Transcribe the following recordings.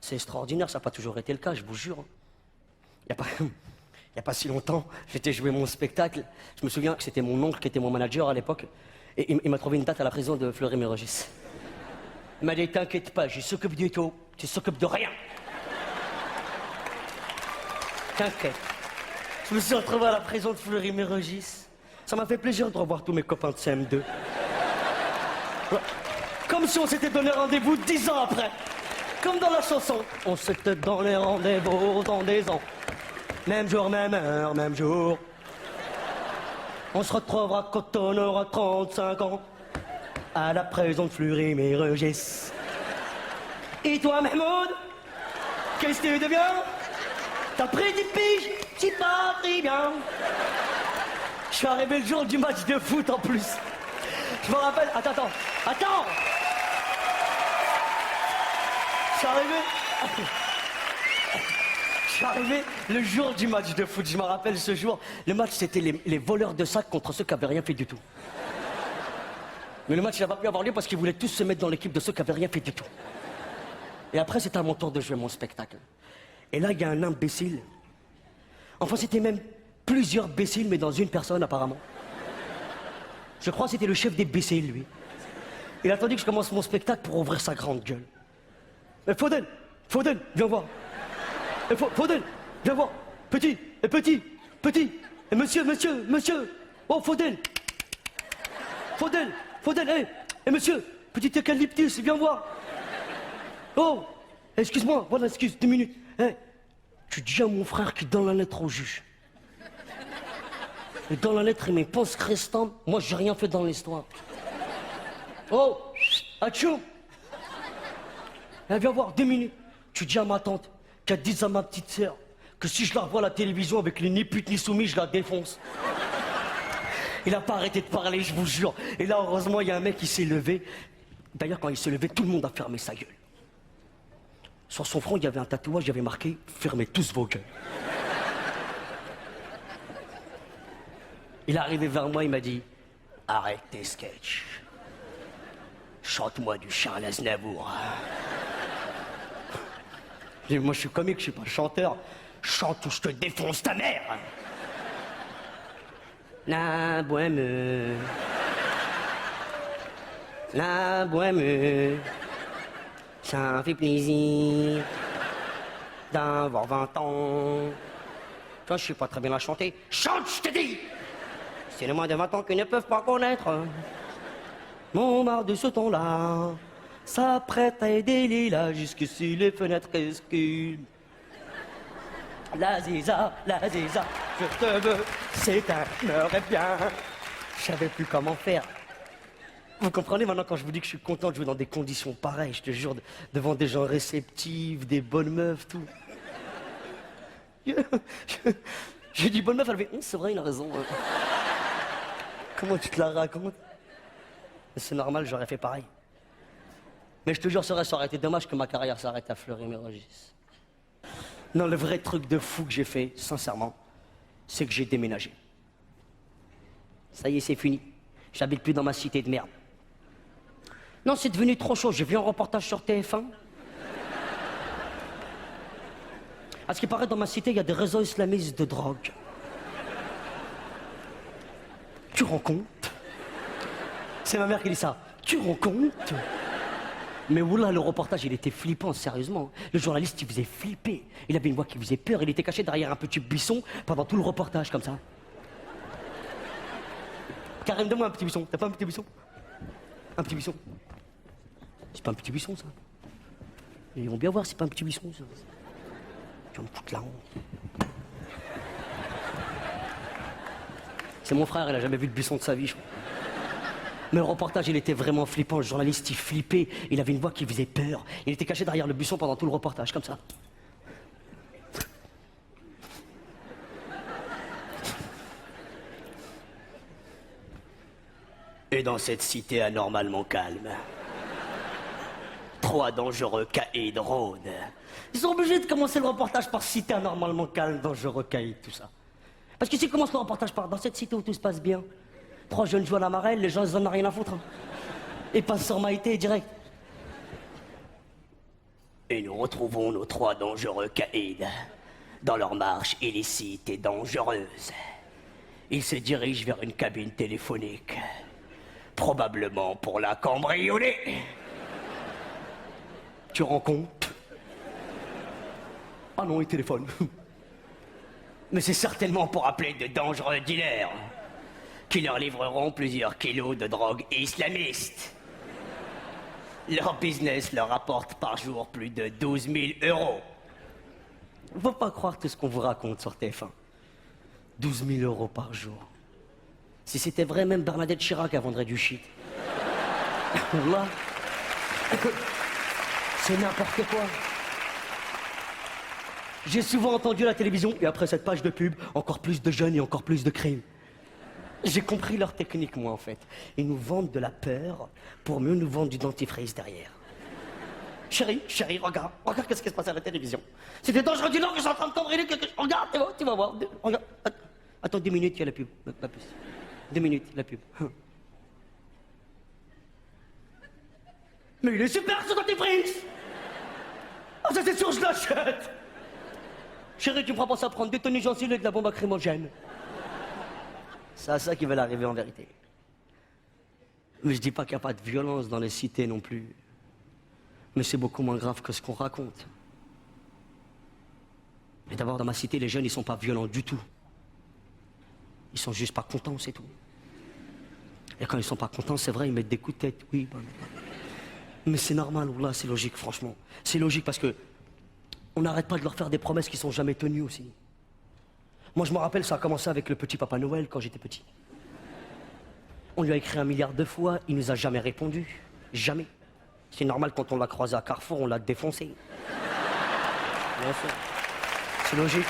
C'est extraordinaire, ça n'a pas toujours été le cas, je vous jure. Il n'y a pas si longtemps, j'étais joué mon spectacle. Je me souviens que c'était mon oncle qui était mon manager à l'époque. Et il m'a trouvé une date à la prison de Fleury-Mérogis. Il m'a dit, t'inquiète pas, je s'occupe du tout, tu s'occupes de rien. T'inquiète. Je me suis retrouvé à la prison de Fleury-Mérogis. Ça m'a fait plaisir de revoir tous mes copains de CM2. Comme si on s'était donné rendez-vous 10 ans après. Comme dans la chanson. On s'était donné rendez-vous dans des ans. Même jour, même heure, même jour. On se retrouvera quand on aura 35 ans. À la prison de Fleury-Mérogis. Et toi, Mahmoud? Qu'est-ce que tu deviens? T'as pris 10 piges? T'y pas pris bien. Je suis arrivé le jour du match de foot en plus. Je me rappelle... Attends. Je suis arrivé le jour du match de foot. Je me rappelle ce jour. Le match, c'était les voleurs de sacs contre ceux qui n'avaient rien fait du tout. Mais le match n'a pas pu avoir lieu parce qu'ils voulaient tous se mettre dans l'équipe de ceux qui n'avaient rien fait du tout. Et après, c'était à mon tour de jouer mon spectacle. Et là, il y a un imbécile. Enfin, c'était même plusieurs imbéciles, mais dans une personne, apparemment. Je crois que c'était le chef des imbéciles, lui. Il a attendu que je commence mon spectacle pour ouvrir sa grande gueule. Faudel, viens voir. Faudel, viens voir. Petit. Et monsieur. Oh, Faudel, et monsieur, petit eucalyptus, viens voir. Oh, excuse-moi, voilà, excuse, 2 minutes. Tu dis à mon frère qui donne la lettre au juge. Et dans la lettre, il met pense restant. Moi, j'ai rien fait dans l'histoire. Oh, atchou. Viens voir, 2 minutes. Tu dis à ma tante qu'elle dise à ma petite sœur que si je la revois à la télévision avec les ni putes ni soumis, je la défonce. Il n'a pas arrêté de parler, je vous jure. Et là, heureusement, il y a un mec qui s'est levé. D'ailleurs, quand il s'est levé, tout le monde a fermé sa gueule. Sur son front, il y avait un tatouage, il y avait marqué « Fermez tous vos gueules ». Il est arrivé vers moi, il m'a dit « Arrête tes sketchs. Chante-moi du Charles Aznavour. » J'ai dit « Moi, je suis comique, je suis pas chanteur. Chante ou je te défonce ta mère. » La bohème, ça fait plaisir d'avoir 20 ans. Toi, je sais pas très bien la chanter. Chante, je te dis! C'est les moins de 20 ans qui ne peuvent pas connaître. Mon marre de ce ton-là s'apprête à aider les lilas jusque sur les fenêtres rescues. La ziza, je te veux, s'éteindrait bien. Je savais plus comment faire. Vous comprenez maintenant quand je vous dis que je suis content de jouer dans des conditions pareilles, je te jure, devant des gens réceptifs, des bonnes meufs, tout. J'ai dit bonne meuf, elle fait c'est vrai, il a raison. Comment tu te la racontes? C'est normal, j'aurais fait pareil. Mais je te jure, ça aurait été dommage que ma carrière s'arrête à Fleury-Mérogis. Non, le vrai truc de fou que j'ai fait, sincèrement, c'est que j'ai déménagé. Ça y est, c'est fini. J'habite plus dans ma cité de merde. Non, c'est devenu trop chaud. J'ai vu un reportage sur TF1. À ce qui paraît, dans ma cité, il y a des réseaux islamistes de drogue. Tu rends compte? C'est ma mère qui dit ça. Tu rends compte? Mais oula, le reportage, il était flippant, sérieusement. Le journaliste, il faisait flipper. Il avait une voix qui faisait peur. Il était caché derrière un petit buisson pendant tout le reportage, comme ça. Karim, donne-moi un petit buisson. T'as pas un petit buisson? Un petit buisson. C'est pas un petit buisson, ça. Ils vont bien voir, c'est pas un petit buisson, ça. Tu vas me foutre la honte. C'est mon frère, il a jamais vu de buisson de sa vie, je crois. Mais le reportage, il était vraiment flippant. Le journaliste, il flippait. Il avait une voix qui faisait peur. Il était caché derrière le buisson pendant tout le reportage, comme ça. Et dans cette cité anormalement calme, 3 dangereux caïds rôdent. Ils sont obligés de commencer le reportage par cité anormalement calme, dangereux caïds, tout ça. Parce que s'ils commencent le reportage par dans cette cité où tout se passe bien, 3 jeunes jouent à la marelle, les gens ils en ont rien à foutre. Ils passent sur Maïté direct. Et nous retrouvons nos 3 dangereux caïds dans leur marche illicite et dangereuse. Ils se dirigent vers une cabine téléphonique, probablement pour la cambrioler. Tu rends compte? Ah non, il téléphone. Mais c'est certainement pour appeler de dangereux dealers qui leur livreront plusieurs kilos de drogue islamiste. Leur business leur rapporte par jour plus de 12 000 euros. Faut pas croire tout ce qu'on vous raconte sur TF1. 12 000 euros par jour. Si c'était vrai, même Bernadette Chirac elle vendrait du shit. Là, c'est n'importe quoi. J'ai souvent entendu à la télévision, et après cette page de pub, encore plus de jeunes et encore plus de crimes. J'ai compris leur technique, moi, en fait. Ils nous vendent de la peur pour mieux nous vendre du dentifrice derrière. Chérie, regarde qu'est-ce qui se passe à la télévision. C'est des dangereux du Nord qui sont en train de cambrioler quelque chose. Regarde, tu vas voir. Regarde. Attends 2 minutes, il y a la pub. Pas plus. 2 minutes, la pub. Mais il est super, ce dentifrice. Ah, ça c'est sûr, je l'achète. Chérie, tu me feras penser à prendre 2 tonnes d'ustensiles avec de la bombe lacrymogène. C'est à ça qu'ils veulent arriver en vérité. Mais je dis pas qu'il n'y a pas de violence dans les cités non plus. Mais c'est beaucoup moins grave que ce qu'on raconte. Et d'abord, dans ma cité, les jeunes, ils sont pas violents du tout. Ils sont juste pas contents, c'est tout. Et quand ils sont pas contents, c'est vrai, ils mettent des coups de tête, oui. Mais c'est normal, là, c'est logique, franchement. C'est logique parce que on n'arrête pas de leur faire des promesses qui sont jamais tenues aussi. Moi, je me rappelle, ça a commencé avec le petit Papa Noël quand j'étais petit. On lui a écrit 1 milliard de fois, il nous a jamais répondu. Jamais. C'est normal, quand on l'a croisé à Carrefour, on l'a défoncé. Bien sûr. C'est logique.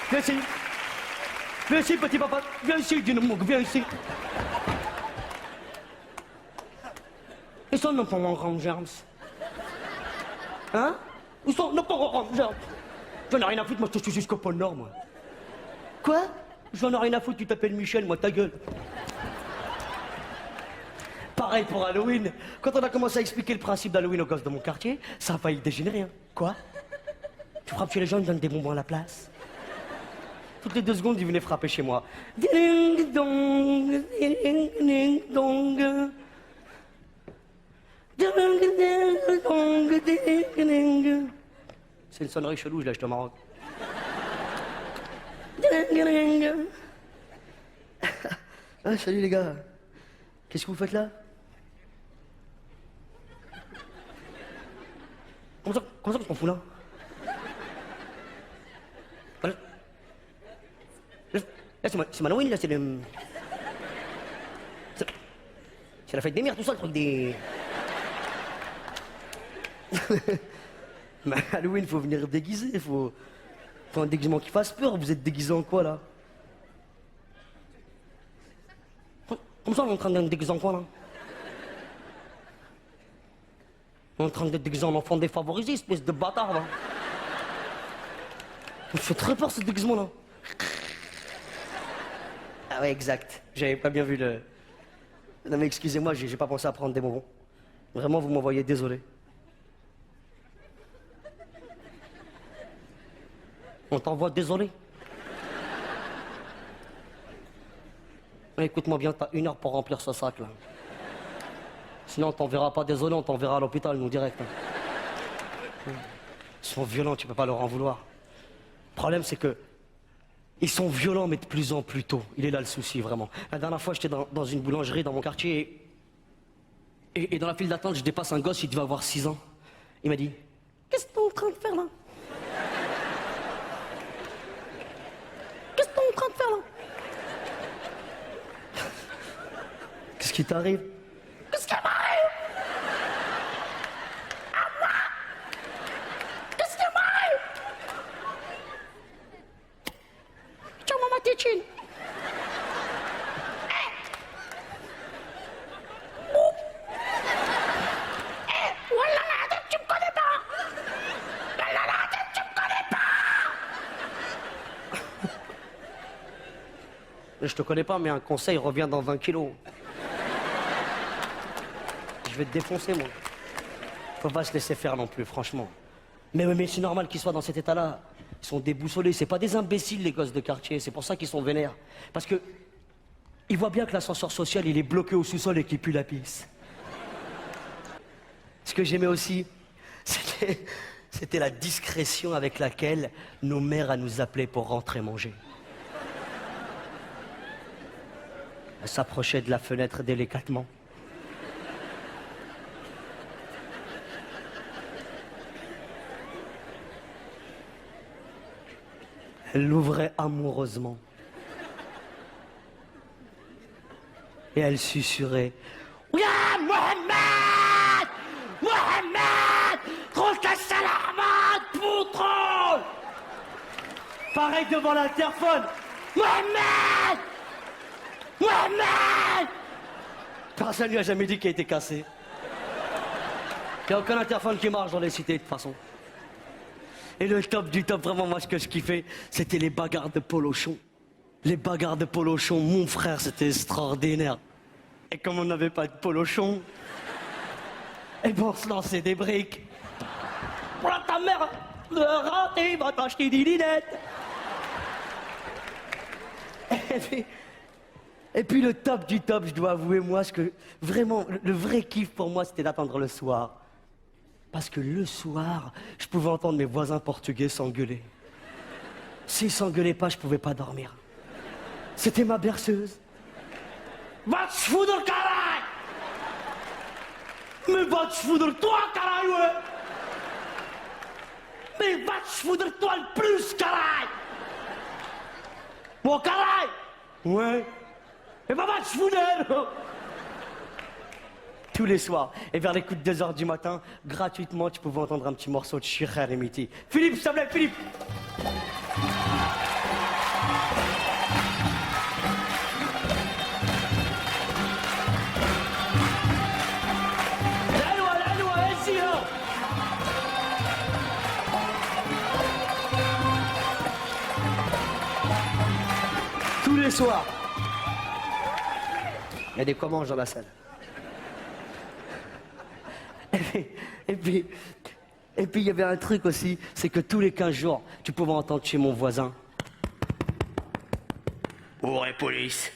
Viens ici. Viens ici, petit papa. Viens ici, Dynamo, viens ici. Ils sont nos parents Rangers. Hein? Où sont nos parents Rangers? J'en ai rien à foutre, moi je suis jusqu'au pôle Nord, moi. Quoi? J'en ai rien à foutre, tu t'appelles Michel, moi, ta gueule. Pareil pour Halloween. Quand on a commencé à expliquer le principe d'Halloween aux gosses de mon quartier, ça a failli dégénérer, hein. Quoi? Tu frappes chez les gens, ils donnent des bonbons à la place. Toutes les 2 secondes, ils venaient frapper chez moi. Ding dong, ding dong. C'est une sonnerie chelou, je l'ai acheté au Maroc. Ah, salut les gars. Qu'est-ce que vous faites là? Comment ça qu'on fout là? Là, c'est Halloween, là, c'est le... C'est la fête des mères, tout ça, le truc des... Mais Halloween, faut venir déguisé, faut un déguisement qui fasse peur. Vous êtes déguisé en quoi, là? Comme ça, on est en train d'être déguisé en quoi, là? On est en train d'être déguisé en enfant défavorisé, espèce de bâtard, là. Ça me fait très peur, ce déguisement-là. Ah ouais, exact. J'avais pas bien vu le... Non mais excusez-moi, j'ai pas pensé à prendre des bonbons. Vraiment, vous m'envoyez désolé. On t'envoie désolé. Écoute-moi bien, t'as 1 heure pour remplir ce sac, là. Sinon, on t'enverra pas désolé, on t'enverra à l'hôpital, nous, direct. Ils sont violents, tu peux pas leur en vouloir. Le problème, c'est que ils sont violents, mais de plus en plus tôt. Il est là le souci, vraiment. La dernière fois, j'étais dans une boulangerie dans mon quartier et dans la file d'attente, je dépasse un gosse, il devait avoir 6 ans. Il m'a dit, qu'est-ce que t'es en train de faire là? Qu'est-ce que t'es en train de faire là? Qu'est-ce qui t'arrive? Qu'est-ce qui m'arrive? À moi? Qu'est-ce qui m'arrive? Tiens-moi ma tétine. Je te connais pas, mais un conseil revient dans 20 kilos. Je vais te défoncer, moi. Faut pas se laisser faire non plus, franchement. Mais c'est normal qu'ils soient dans cet état-là. Ils sont déboussolés. C'est pas des imbéciles, les gosses de quartier. C'est pour ça qu'ils sont vénères. Parce que ils voient bien que l'ascenseur social, il est bloqué au sous-sol et qu'il pue la pisse. Ce que j'aimais aussi, c'était la discrétion avec laquelle nos mères nous appelaient pour rentrer manger. Elles s'approchaient de la fenêtre délicatement. Elle l'ouvrait amoureusement. Et elle susurrait. Ya Mohamed! Mohamed! Trouve ta salamande, poutre! Pareil devant l'interphone. Mohamed! Mohamed! Personne lui a jamais dit qu'il était cassé. Il n'y a aucun interphone qui marche dans les cités de toute façon. Et le top du top, vraiment, moi, ce que je kiffais, c'était les bagarres de polochon. Les bagarres de polochon, mon frère, c'était extraordinaire. Et comme on n'avait pas de polochon, et bon, on se lançait des briques. Voilà ta mère, le raté va t'acheter des lunettes. Et puis le top du top, je dois avouer, moi, ce que vraiment, le vrai kiff pour moi, c'était d'attendre le soir. Parce que le soir, je pouvais entendre mes voisins portugais s'engueuler. S'ils s'engueulaient pas, je pouvais pas dormir. C'était ma berceuse. Va te foutre, caralho! Mais va te foutre toi, caralho! Ouais. Mais va te foutre toi le plus, caralho! Bon, caralho! Ouais. Et bah va te foutre! Tous les soirs, et vers les coups de 2h du matin, gratuitement, tu pouvais entendre un petit morceau de Chirher et Miti. Philippe, s'il te plaît, Philippe! Tous les soirs. Il y a des commanges dans la salle. Et puis, il y avait un truc aussi, c'est que tous les 15 jours, tu pouvais entendre chez mon voisin. Ouais, police.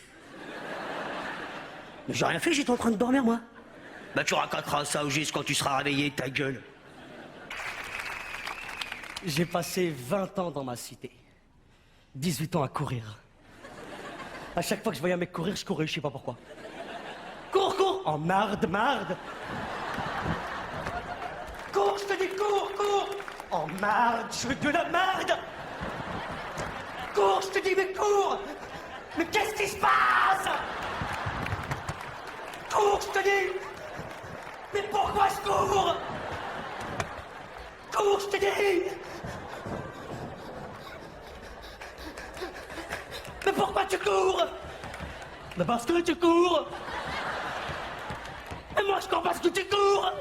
Mais j'ai rien fait, j'étais en train de dormir, moi. Bah tu raconteras ça au juge quand tu seras réveillé, ta gueule. J'ai passé 20 ans dans ma cité. 18 ans à courir. À chaque fois que je voyais un mec courir, je courais, je sais pas pourquoi. Cours, cours! Oh, marde, marde! Cours, je te dis, cours, cours! Oh, marde, je veux de la marde! Cours, je te dis, mais cours! Mais qu'est-ce qui se passe? Cours, je te dis! Mais pourquoi je cours? Cours, je te dis! Mais pourquoi tu cours? Mais parce que tu cours! Et moi je cours parce que tu cours!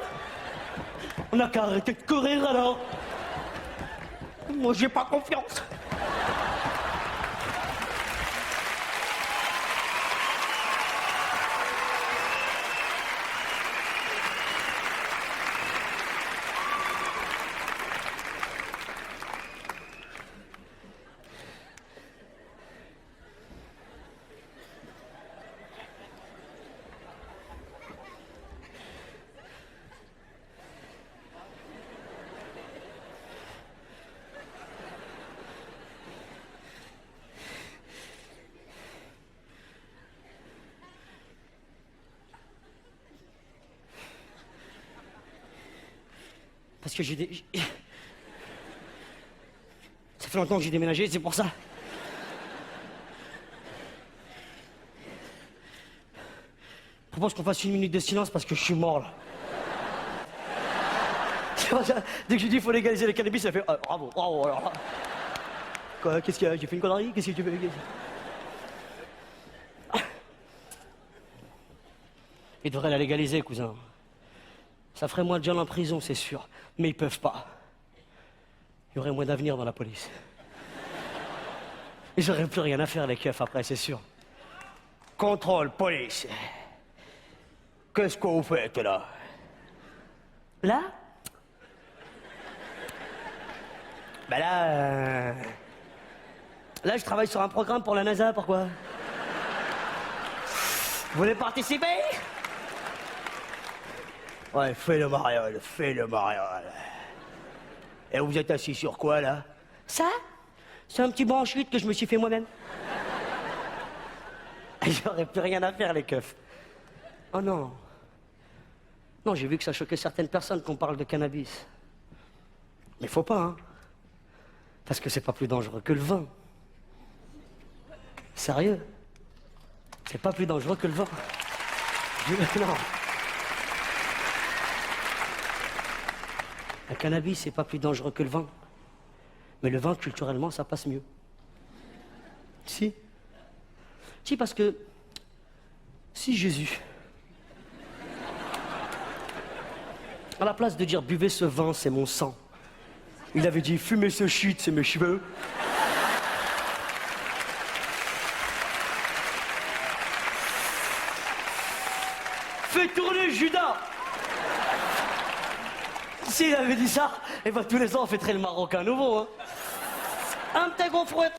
On n'a qu'à arrêter de courir alors! Moi j'ai pas confiance! Parce que ça fait longtemps que j'ai déménagé, c'est pour ça. Je propose qu'on fasse 1 minute de silence parce que je suis mort là. Dès que je dis qu'il faut légaliser le cannabis, ça fait bravo, bravo. Alors. Quoi, qu'est-ce qu'il y a? J'ai fait une connerie? Qu'est-ce que tu fais? Ils devraient la légaliser, cousin. Ça ferait moins de gens en prison, c'est sûr. Mais ils peuvent pas. Il y aurait moins d'avenir dans la police. Et j'aurais plus rien à faire, les keufs, après, c'est sûr. Contrôle, police. Qu'est-ce que vous faites, là? Là? Ben là... Là, je travaille sur un programme pour la NASA, pourquoi? Vous voulez participer? Ouais, fais le mariole, fais le mariole. Et vous êtes assis sur quoi, là? Ça? C'est un petit banc en chute que je me suis fait moi-même. J'aurais plus rien à faire, les keufs. Oh non. Non, j'ai vu que ça choquait certaines personnes qu'on parle de cannabis. Mais faut pas, hein. Parce que c'est pas plus dangereux que le vin. Sérieux? C'est pas plus dangereux que le vin. Non. Le cannabis, c'est pas plus dangereux que le vin. Mais le vin, culturellement, ça passe mieux. Si. Si, parce que... Si Jésus... À la place de dire « buvez ce vin, c'est mon sang », il avait dit « fumez ce shit, c'est mes cheveux ». Fais tourner Judas. S'il avait dit ça, et ben tous les ans on fêterait le Marocain nouveau. Hein. Un petit gros fouet.